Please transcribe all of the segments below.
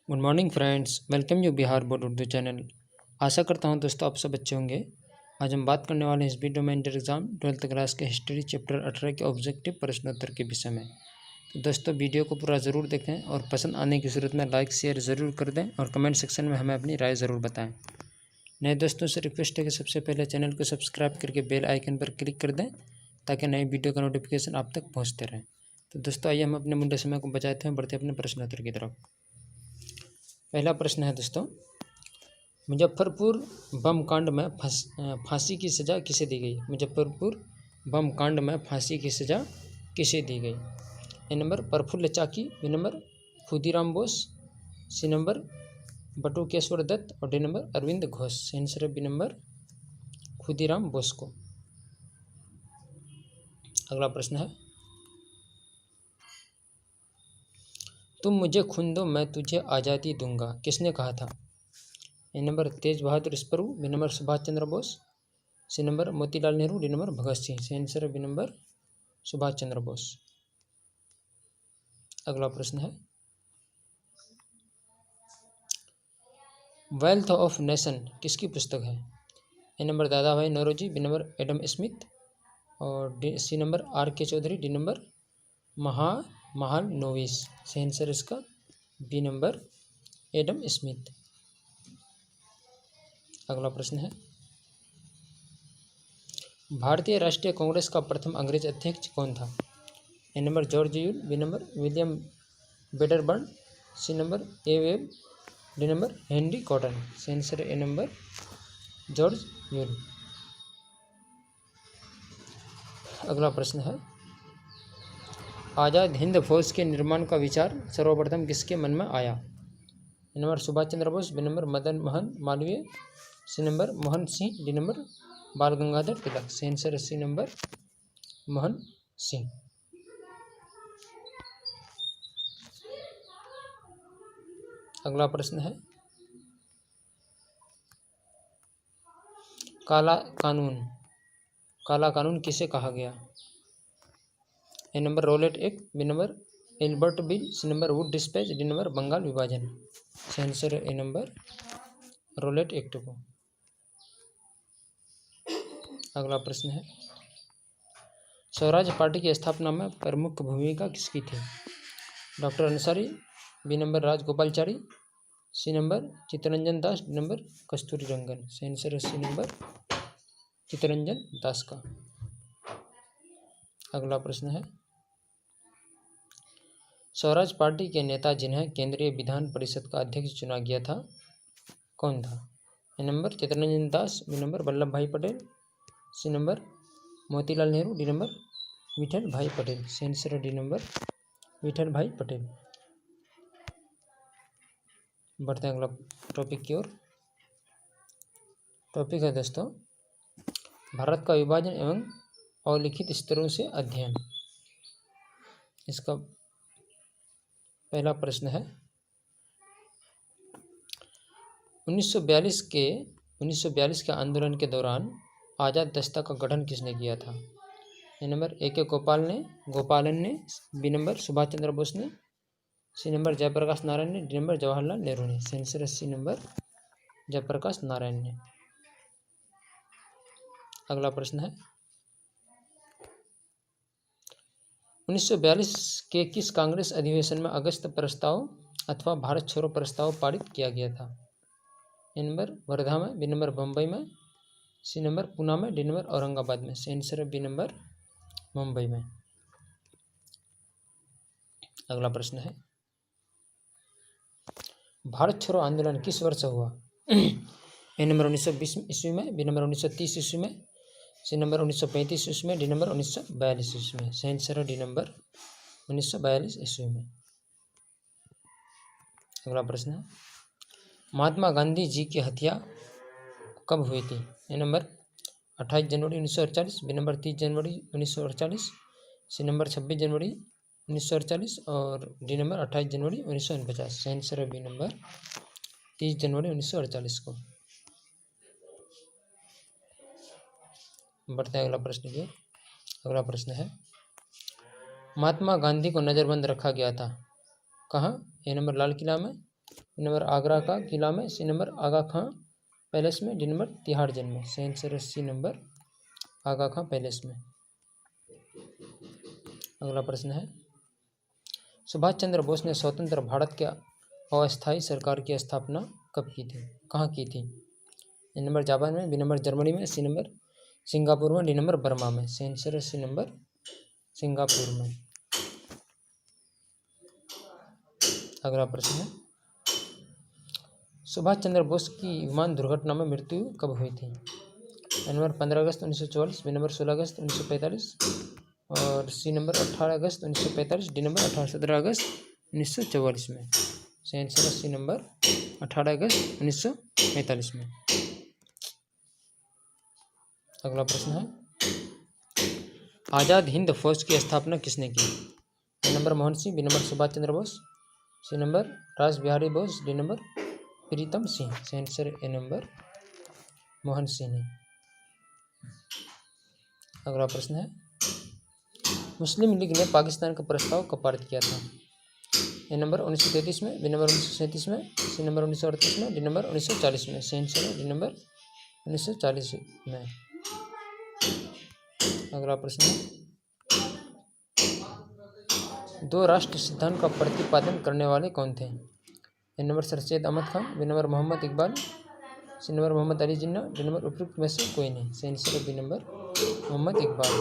Good morning friends, welcome you Bihar board Urdu channel. आशा करता हूं दोस्तों आप सब अच्छे होंगे। आज हम बात करने वाले हैं इस वीडियो में इंटर एग्जाम 12th क्लास के हिस्ट्री चैप्टर 18 के ऑब्जेक्टिव प्रश्नोत्तर के विषय में। तो दोस्तों वीडियो को पूरा ज़रूर देखें और पसंद आने की सूरत में लाइक शेयर ज़रूर कर दें और कमेंट सेक्शन में हमें अपनी राय ज़रूर बताएँ। नए दोस्तों से रिक्वेस्ट है कि सबसे पहले चैनल को सब्सक्राइब करके बेल आइकन पर क्लिक कर दें ताकि नई वीडियो का नोटिफिकेशन आप तक पहुँचते रहें। तो दोस्तों आइए हम अपने मूल्य समय को बचाते हैं, बढ़ते अपने प्रश्नोत्तर की तरफ। पहला प्रश्न है दोस्तों, मुजफ्फरपुर बम कांड में फांसी की सज़ा किसे दी गई? मुजफ्फरपुर बम कांड में फांसी की सज़ा किसे दी गई? A number Prafulla Chaki, B number Khudiram Bose, C number Batukeshwar Dutt और D number Aurobindo Ghosh. Answer है बी नंबर खुदीराम बोस को। अगला प्रश्न है, तुम मुझे खून दो मैं तुझे आज़ादी दूंगा किसने कहा था? A number Tej Bahadur Sapru, B number Subhash Chandra Bose, C number Motilal Nehru, D number Bhagat Singh. Answer है बी नंबर सुभाष चंद्र बोस। अगला प्रश्न है, वेल्थ ऑफ नेशन किसकी पुस्तक है? A number Dadabhai Naoroji, B number Adam Smith और C number R K Chaudhuri, D number Mahalanobis. Answer इसका बी नंबर एडम स्मिथ। अगला प्रश्न है, भारतीय राष्ट्रीय कांग्रेस का प्रथम अंग्रेज अध्यक्ष कौन था? A number George Yule, B number William Wedderburn, C number A Webb, D number Henry Cotton. Answer A number George Yule. अगला प्रश्न है, आज़ाद हिंद फौज के निर्माण का विचार सर्वप्रथम किसके मन में आया? A number Subhash Chandra Bose, B number Madan Mohan Malaviya, C number Mohan Singh, D number Bal Gangadhar Tilak. Answer C number Mohan Singh. अगला प्रश्न है, काला कानून किसे कहा गया? A number Rowlatt Act, B number Ilbert bill, C number Wood despatch, D number Bengal विभाजन। Answer A number Rowlatt Act को। अगला प्रश्न है, स्वराज पार्टी की स्थापना में प्रमुख भूमिका किसकी थी? Doctor Ansari, B number Rajagopalachari, C number Chittaranjan Das, D number Kasturi Rangan. Answer C number Chittaranjan Das का। अगला प्रश्न है, स्वराज पार्टी के नेता जिन्हें केंद्रीय विधान परिषद का अध्यक्ष चुना गया था कौन था? A number Chittaranjan Das, B number Vallabh Bhai Patel, C number Motilal Nehru, D number Vithal Bhai Patel. Answer D number Vithal Bhai Patel. बढ़ते हैं अगला टॉपिक की ओर। टॉपिक है दोस्तों, भारत का विभाजन एवं अलिखित स्तरों से अध्ययन। इसका पहला प्रश्न है, 1942 के आंदोलन के दौरान आज़ाद दस्ता का गठन किसने किया था? ए नंबर ए के गोपालन ने, बी नंबर सुभाष चंद्र बोस ने, सी नंबर जयप्रकाश नारायण ने, डी नंबर जवाहरलाल नेहरू ने। Answer C number Jayaprakash Narayan ने। अगला प्रश्न है, 1942 के किस कांग्रेस अधिवेशन में अगस्त प्रस्ताव अथवा भारत छोड़ो प्रस्ताव पारित किया गया था? ए नंबर वर्धा में, बी नंबर बम्बई में, सी नंबर पूना में, डी नंबर औरंगाबाद में। आंसर बी नंबर मुंबई में। अगला प्रश्न है, भारत छोड़ो आंदोलन किस वर्ष हुआ? ए नंबर 1920 ईस्वी में, बी नंबर 1930 ईस्वी में, सी नंबर 1935 ईस्वी में, डी नंबर 1942 ईस्वी में। आंसर डी नंबर 1942 ईस्वी में। अगला प्रश्न है, महात्मा गांधी जी की हत्या कब हुई थी? ए नंबर 28 जनवरी 1948, बी नंबर 30 जनवरी 1948, सी नंबर 26 जनवरी 1948 और डी नंबर 28 जनवरी 1949। आंसर है बी नंबर 30 जनवरी 1948 को। बढ़ते हैं अगला प्रश्न की। अगला प्रश्न है, महात्मा गांधी को नज़रबंद रखा गया था कहाँ? ए नंबर लाल किला में, डी नंबर आगरा का किला में, सी नंबर आगा खां पैलेस में, डी नंबर तिहाड़ जेल में। सही आंसर है सी नंबर आगा खां पैलेस में। अगला प्रश्न है, सुभाष चंद्र बोस ने स्वतंत्र भारत के अस्थायी सरकार की स्थापना कब की थी, कहाँ की थी? ए नंबर जापान में, बी नंबर जर्मनी में, सी नंबर सिंगापुर में, डी नंबर बर्मा में। सही आंसर है सी नंबर सिंगापुर में। अगला प्रश्न है, सुभाष चंद्र बोस की विमान दुर्घटना में मृत्यु कब हुई थी? ए नंबर 15 अगस्त 1944, बी नंबर 16 अगस्त 1945 और सी नंबर 18 अगस्त 1945, डी नंबर 17 अगस्त 1944 में। सही आंसर है सी नंबर 18 अगस्त 1945 में। अगला प्रश्न है, आज़ाद हिंद फौज की स्थापना किसने की? A number Mohan Singh, B number Subhash Chandra Bose, C number Ras Bihari Bose, D number Pritam Singh. सही answer A number Mohan Singh ने। अगला प्रश्न है, मुस्लिम लीग ने पाकिस्तान का प्रस्ताव कब पारित किया था? ए नंबर 1933 में, बी नंबर 1937 में, सी नंबर 1938 में, डी नंबर 1940 में। सही आंसर है डी नंबर 1940 में। अगला प्रश्न है, दो राष्ट्र सिद्धांत का प्रतिपादन करने वाले कौन थे? A number Sir Syed Ahmad Khan, B number Mohammad Iqbal, C number Mohammad Ali Jinnah, D number उपयुक्त में से कोई नहीं। सही आंसर है बी नंबर मोहम्मद इकबाल।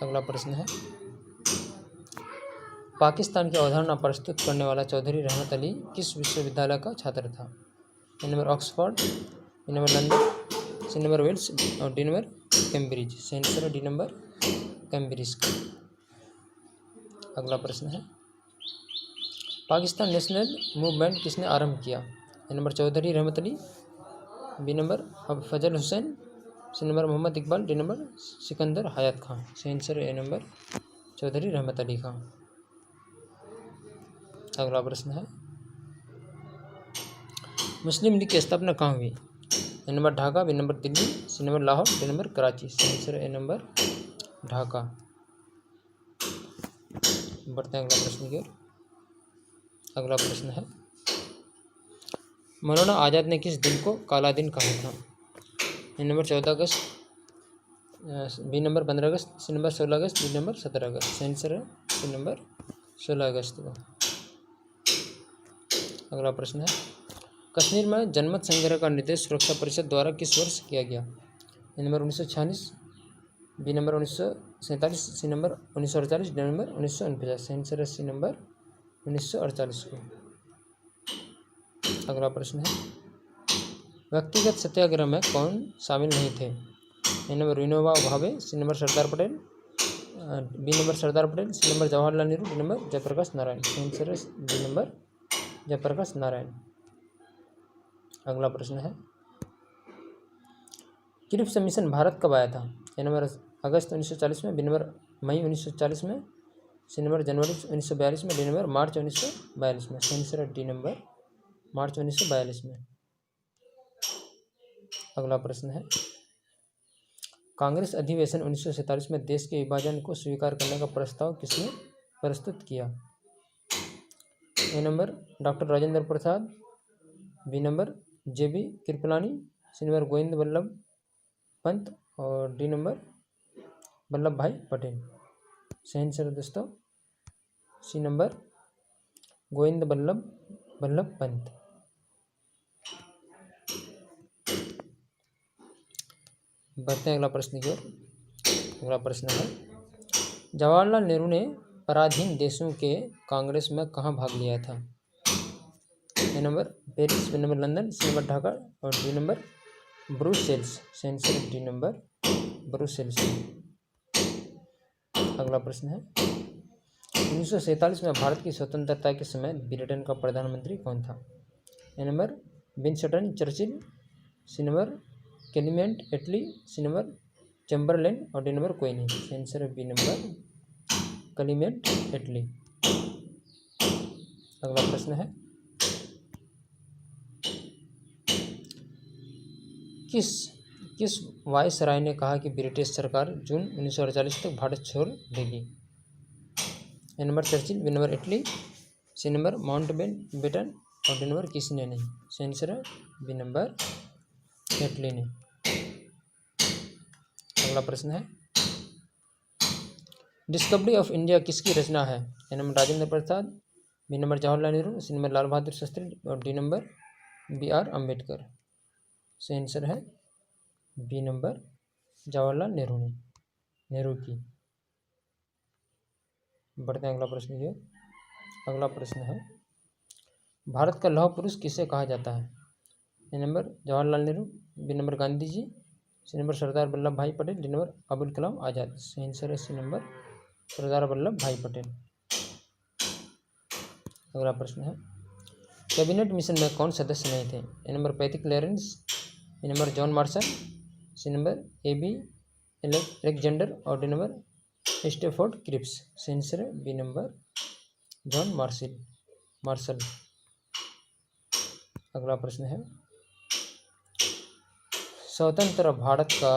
अगला प्रश्न है, पाकिस्तान की अवधारणा प्रस्तुत करने वाला चौधरी रहमत अली किस विश्वविद्यालय का छात्र था? A number Oxford, B number London, C number Wales और डी नंबर कैम्ब्रिज। सही आंसर है डी नंबर कैम्ब्रिज का। अगला प्रश्न है, पाकिस्तान नेशनल मूवमेंट किसने आरंभ किया? A number Chaudhry Rahmat Ali, B number Fazl Hussain, C number Mohammad Iqbal, D number Sikandar Hayat Khan. सही आंसर है ए नंबर चौधरी रहमत अली खां। अगला प्रश्न है, मुस्लिम लीग की स्थापना कहाँ हुई? A number Dhaka, B number Delhi, C number Lahore, D number Karachi. सही आंसर है ए नंबर ढाका। बढ़ते हैं अगला प्रश्न की ओर। अगला प्रश्न है, मौलाना आज़ाद ने किस दिन को काला दिन कहा था? A number 14 August, B number 15 August, C number 16 August, D number 17 अगस्त। सही आंसर है सी नंबर 16 अगस्त को। अगला प्रश्न है, कश्मीर में जनमत संग्रह का निर्देश सुरक्षा परिषद द्वारा किस वर्ष किया गया? A number 1946, B number 1947, C number 1948, D number 1949। सही आंसर है सी नंबर 1948 को। अगला प्रश्न है, व्यक्तिगत सत्याग्रह में कौन शामिल नहीं थे? A number Vinoba Bhave, C number Sardar Patel, B number Sardar Patel, C number Jawaharlal Nehru, D number Jayaprakash Narayan. सही आंसर है डी नंबर जयप्रकाश नारायण। अगला प्रश्न है, क्रिप्स मिशन भारत कब आया था? ए नंबर अगस्त 1940 में, बी नंबर मई 1940 में, सी नंबर जनवरी 1942 में, डी नंबर मार्च 1942 में। सही आंसर है डी नंबर मार्च 1942 में। अगला प्रश्न है, कांग्रेस अधिवेशन 1947 में देश के विभाजन को स्वीकार करने का प्रस्ताव किसने प्रस्तुत किया? A number doctor Rajendra Prasad, B number JB Kripalani, C number Govind Ballabh Pant और डी नंबर वल्लभ भाई पटेल। सही आंसर है दोस्तों सी नंबर गोविंद वल्लभ पंत। बढ़ते हैं अगला प्रश्न की ओर। अगला प्रश्न है, जवाहरलाल नेहरू ने पराधीन देशों के कांग्रेस में कहाँ भाग लिया था? A number Paris, B number London, C number Dhaka और डी नंबर ब्रुसेल्स। सही आंसर डी नंबर ब्रुसेल्स। अगला प्रश्न है, 1947 में भारत की स्वतंत्रता के समय ब्रिटेन का प्रधानमंत्री कौन था? A number Winston Churchill, C number Clement Attlee, C number Chamberlain और डी नंबर कोई नहीं। सही आंसर है बी नंबर क्लेमेंट एटली। अगला प्रश्न है, किस वायसराय ने कहा कि ब्रिटिश सरकार जून 1948 तक भारत छोड़ देगी? ए नंबर चर्चिल, बी नंबर एटली, सी नंबर माउंट बेटन और डी नंबर किसने नहीं। सही आंसर है बी नंबर एटली ने। अगला प्रश्न है डिस्कवरी ऑफ इंडिया किसकी रचना है। A number Rajendra Prasad, B number Jawaharlal Nehru, C number Lal Bahadur Shastri और D number B R Ambedkar. सही आंसर है बी नंबर जवाहरलाल नेहरू की। बढ़ते हैं अगला प्रश्न की। अगला प्रश्न है भारत का लौह पुरुष किसे कहा जाता है। A number Jawaharlal Nehru, B number Gandhi ji, C number Sardar Vallabh Bhai Patel, D number Abul Kalam Azad. सही आंसर है सी नंबर सरदार वल्लभ भाई पटेल। अगला प्रश्न है कैबिनेट मिशन में कौन सदस्य नहीं थे। A number Pethick Lawrence, B number John Marshall, C number A B Alexander और डी नंबर स्टेफोर्ड क्रिप्स। सही आंसर है बी नंबर जॉन मार्शल। अगला प्रश्न है स्वतंत्र भारत का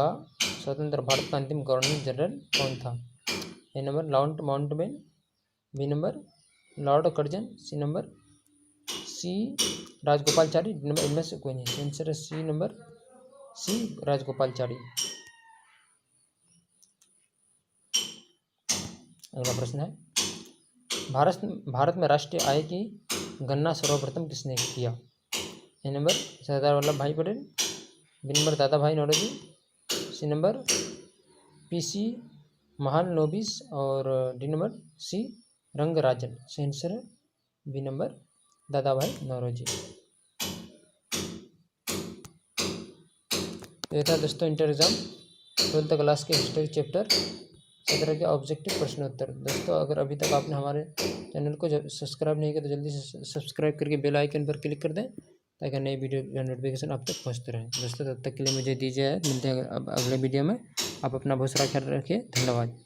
अंतिम गवर्नर जनरल कौन था। A number Lord Mountbatten, B number Lord Curzon, C number C Rajagopalachari, D number इनमें से कोई नहीं। सही आंसर है सी नंबर सी राजगोपालचारी। अगला प्रश्न है भारत में राष्ट्रीय आय की गणना सर्वप्रथम किसने किया। A number Sardar Vallabh Bhai Patel, B number Dadabhai Naoroji, C number PC Mahalanobis और डी नंबर सी रंगराजन। सही आंसर है B number Dadabhai Naoroji. तो ये था दोस्तों इंटर एग्जाम 12th क्लास के हिस्ट्री चैप्टर 17 के ऑब्जेक्टिव प्रश्नोत्तर। दोस्तों अगर अभी तक आपने हमारे चैनल को सब्सक्राइब नहीं किया तो जल्दी से सब्सक्राइब करके बेल आइकन पर क्लिक कर दें ताकि नई वीडियो का नोटिफिकेशन आप तक पहुंचते रहे। दोस्तों तब तक के लिए मुझे दीजिए, मिलते हैं अब अगले वीडियो में। आप अपना बहुत सारा ख्याल रखिए। धन्यवाद।